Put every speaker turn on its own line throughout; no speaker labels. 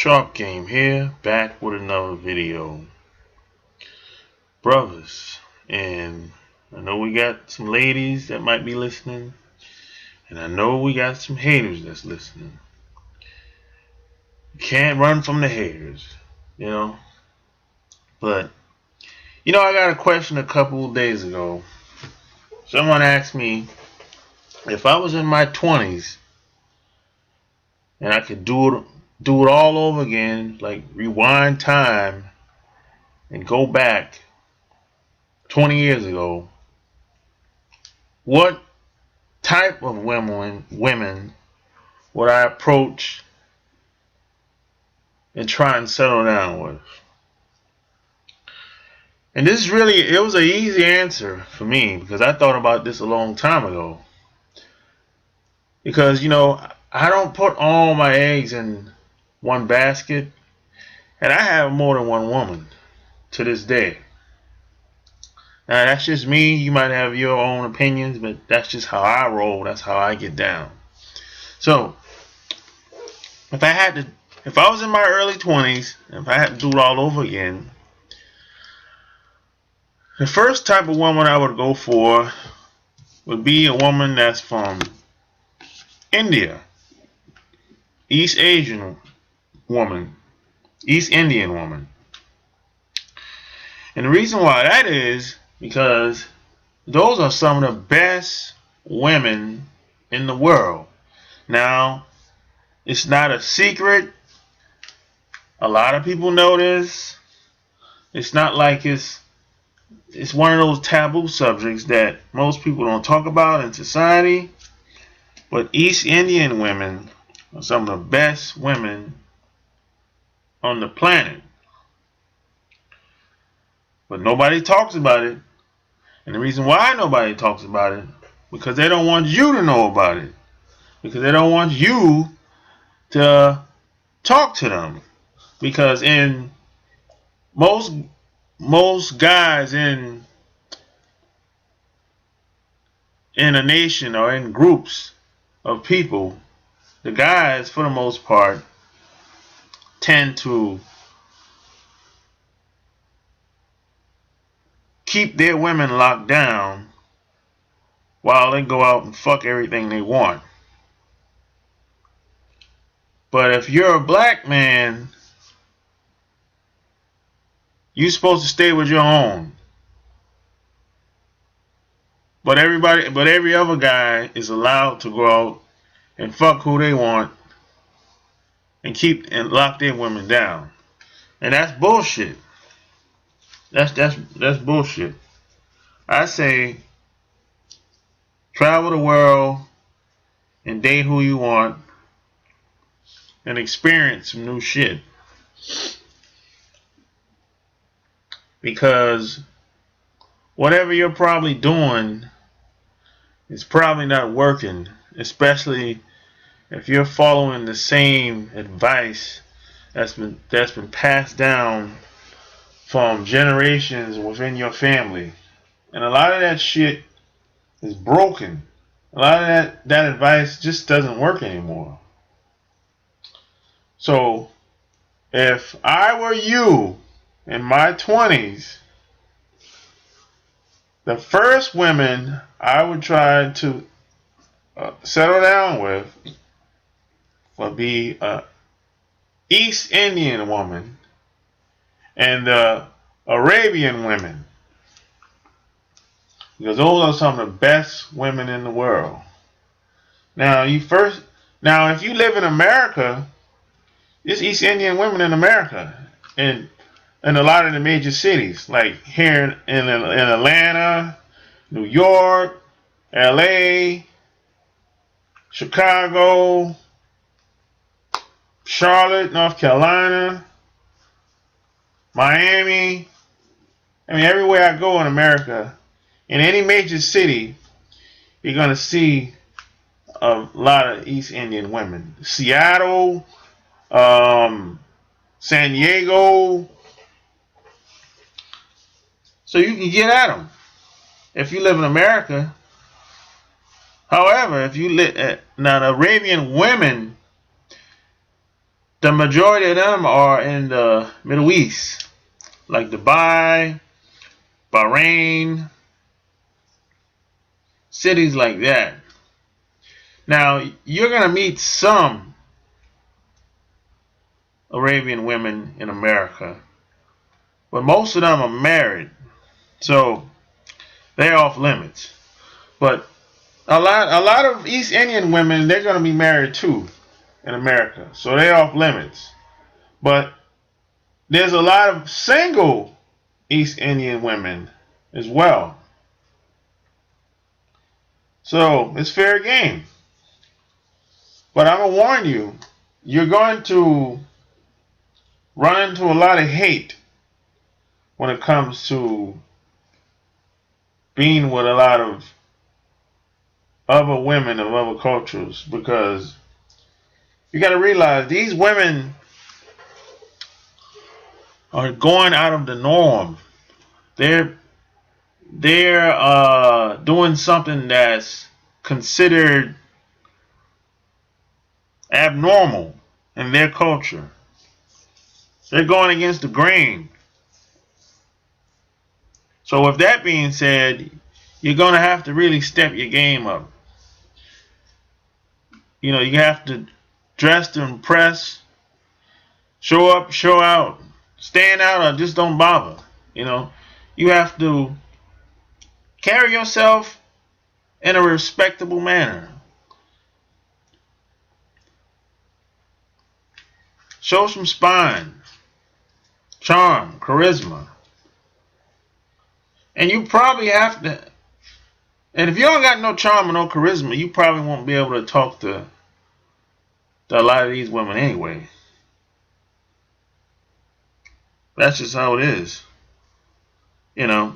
Sharp Game here, back with another video. Brothers, and I know we got some ladies that might be listening, and I know we got some haters that's listening. You can't run from the haters, you know. But, I got a question a couple of days ago. Someone asked me if I was in my 20s and I could do it all over again, like rewind time and go back 20 years ago, what type of women would I approach and try and settle down with? And this it was an easy answer for me because I thought about this a long time ago. Because, I don't put all my eggs in one basket, and I have more than one woman to this day. Now, that's just me. You might have your own opinions, but that's just how I roll. That's how I get down. So, if I was in my early 20s, if I had to do it all over again, the first type of woman I would go for would be a woman that's from India. East Asian woman. East Indian woman. And the reason why that is because those are some of the best women in the world. Now, it's not a secret. A lot of people know this. It's not like it's one of those taboo subjects that most people don't talk about in society. But East Indian women are some of the best women on the planet. But nobody talks about it. And the reason why nobody talks about it, because they don't want you to know about it. Because they don't want you to talk to them. Because in most guys in a nation or in groups of people, the guys for the most part tend to keep their women locked down while they go out and fuck everything they want. But if you're a black man, you're supposed to stay with your own. But every other guy is allowed to go out and fuck who they want and lock their women down. And that's bullshit. That's bullshit. I say travel the world and date who you want and experience some new shit. Because whatever you're probably doing is probably not working, especially if you're following the same advice that's been passed down from generations within your family. And a lot of that shit is broken. A lot of that advice just doesn't work anymore. So, if I were you in my 20s, the first women I would try to settle down with would be an East Indian woman and Arabian women. Because those are some of the best women in the world. Now, if you live in America, there's East Indian women in America. And in a lot of the major cities, like here in Atlanta, New York, LA, Chicago, Charlotte, North Carolina, Miami. I mean, everywhere I go in America, in any major city, you're going to see a lot of East Indian women. Seattle, San Diego. So you can get at them if you live in America. However, if you live now, the Arabian women, The majority of them are in the Middle East, like Dubai, Bahrain, cities like that. Now, you're going to meet some Arabian women in America, but most of them are married, so they're off limits. But a lot of East Indian women, they're going to be married too in America, so they're off limits. But there's a lot of single East Indian women as well. So it's fair game. But I'm going to warn you, you're going to run into a lot of hate when it comes to being with a lot of other women of other cultures, because you got to realize these women are going out of the norm. They're doing something that's considered abnormal in their culture. They're going against the grain. So with that being said, you're going to have to really step your game up. You know, you have to dress to impress, show up, show out, stand out, or just don't bother. You know, you have to carry yourself in a respectable manner. Show some spine, charm, charisma. And you probably have to, and if you don't got no charm or no charisma, you probably won't be able to talk to a lot of these women anyway. That's just how it is. You know,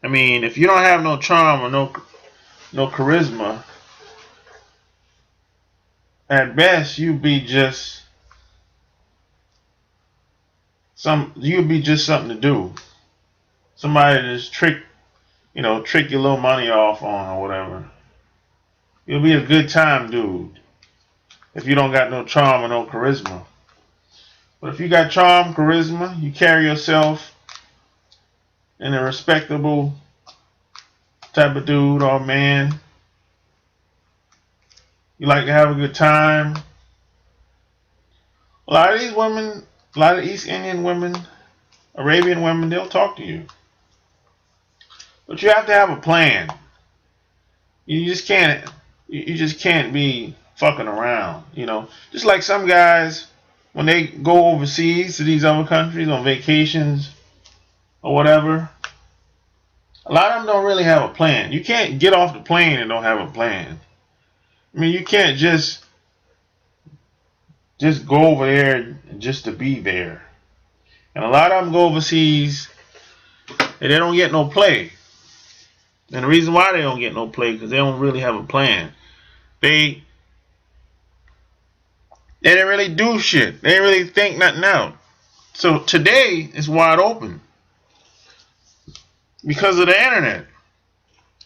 I mean, if you don't have no charm or no charisma, at best you'd be just something to do. Somebody to just trick your little money off on or whatever. You'll be a good time dude if you don't got no charm or no charisma. But if you got charm, charisma, you carry yourself in a respectable type of dude or man, you like to have a good time. A lot of these women, a lot of East Indian women, Arabian women, they'll talk to you. But you have to have a plan. You just can't be fucking around, you know. Just like some guys, when they go overseas to these other countries on vacations or whatever, a lot of them don't really have a plan. You can't get off the plane and don't have a plan. I mean, you can't just go over there just to be there. And a lot of them go overseas and they don't get no play. And the reason why they don't get no play, because they don't really have a plan. They didn't really do shit. They didn't really think nothing out. So today is wide open because of the internet.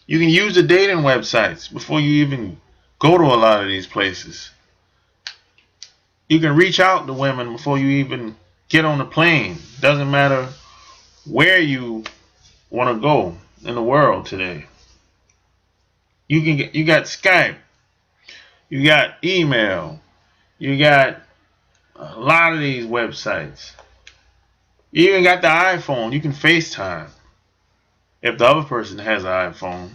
You can use the dating websites before you even go to a lot of these places. You can reach out to women before you even get on the plane. Doesn't matter where you want to go in the world today. You got Skype, you got email, you got a lot of these websites. You even got the iPhone. You can FaceTime if the other person has an iPhone.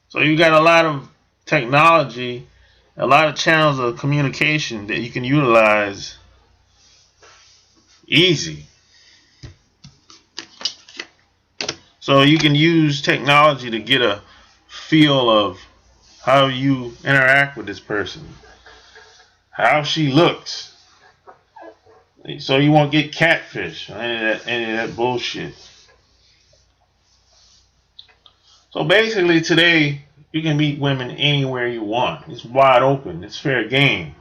So you got a lot of technology, a lot of channels of communication that you can utilize easy. So you can use technology to get a feel of how you interact with this person, how she looks, so you won't get catfish or any of that bullshit. So basically today, you can meet women anywhere you want. It's wide open. It's fair game.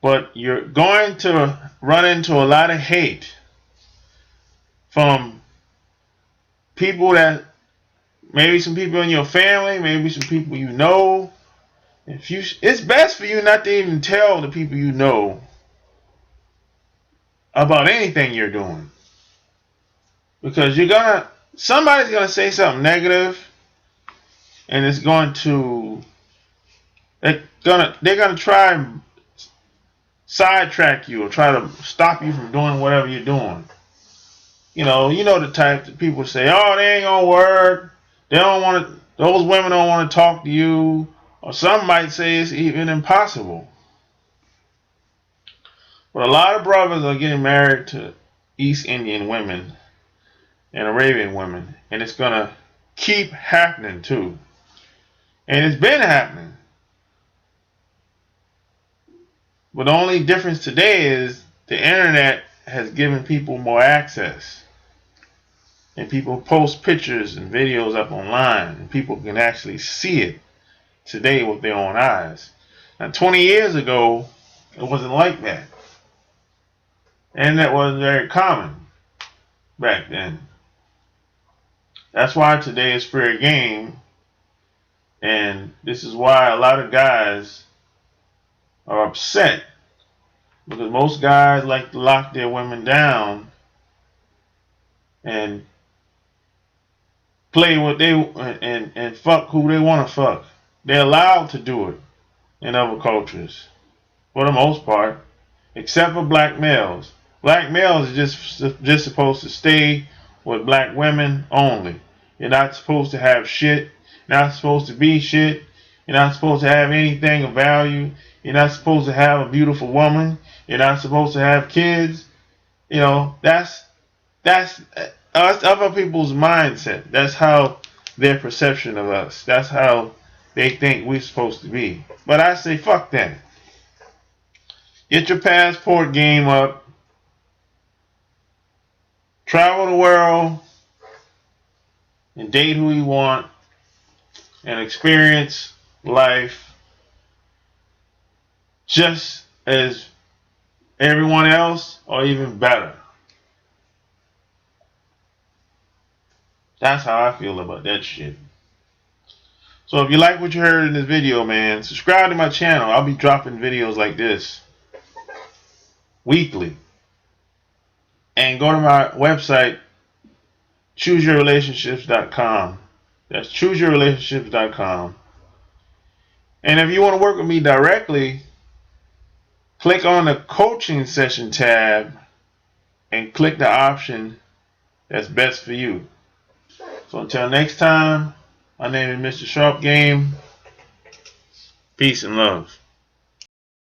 But you're going to run into a lot of hate from people that, maybe some people in your family, maybe some people you know, It's best for you not to even tell the people you know about anything you're doing, because somebody's gonna say something negative, and it's going to they're gonna try and sidetrack you or try to stop you from doing whatever you're doing. You know the type that people say, "Oh, they ain't gonna work. They don't want to. Those women don't want to talk to you." Or some might say it's even impossible. But a lot of brothers are getting married to East Indian women and Arabian women, and it's gonna keep happening too. And it's been happening. But the only difference today is the internet has given people more access. And people post pictures and videos up online, and people can actually see it today with their own eyes. Now, 20 years ago, it wasn't like that. And that wasn't very common back then. That's why today is fair game. And this is why a lot of guys are upset. Because most guys like to lock their women down and play what they and fuck who they want to fuck. They're allowed to do it in other cultures, for the most part, except for black males. Black males are just supposed to stay with black women only. You're not supposed to have shit. You're not supposed to be shit. You're not supposed to have anything of value. You're not supposed to have a beautiful woman. You're not supposed to have kids. That's other people's mindset. That's how their perception of us. That's how they think we're supposed to be. But I say fuck that. Get your passport game up. Travel the world and date who you want and experience life just as everyone else or even better. That's how I feel about that shit. So if you like what you heard in this video, man, subscribe to my channel. I'll be dropping videos like this weekly. And go to my website, chooseyourrelationships.com. That's chooseyourrelationships.com. And if you want to work with me directly, click on the coaching session tab and click the option that's best for you. So until next time, my name is Mr. Sharp Game. Peace and love.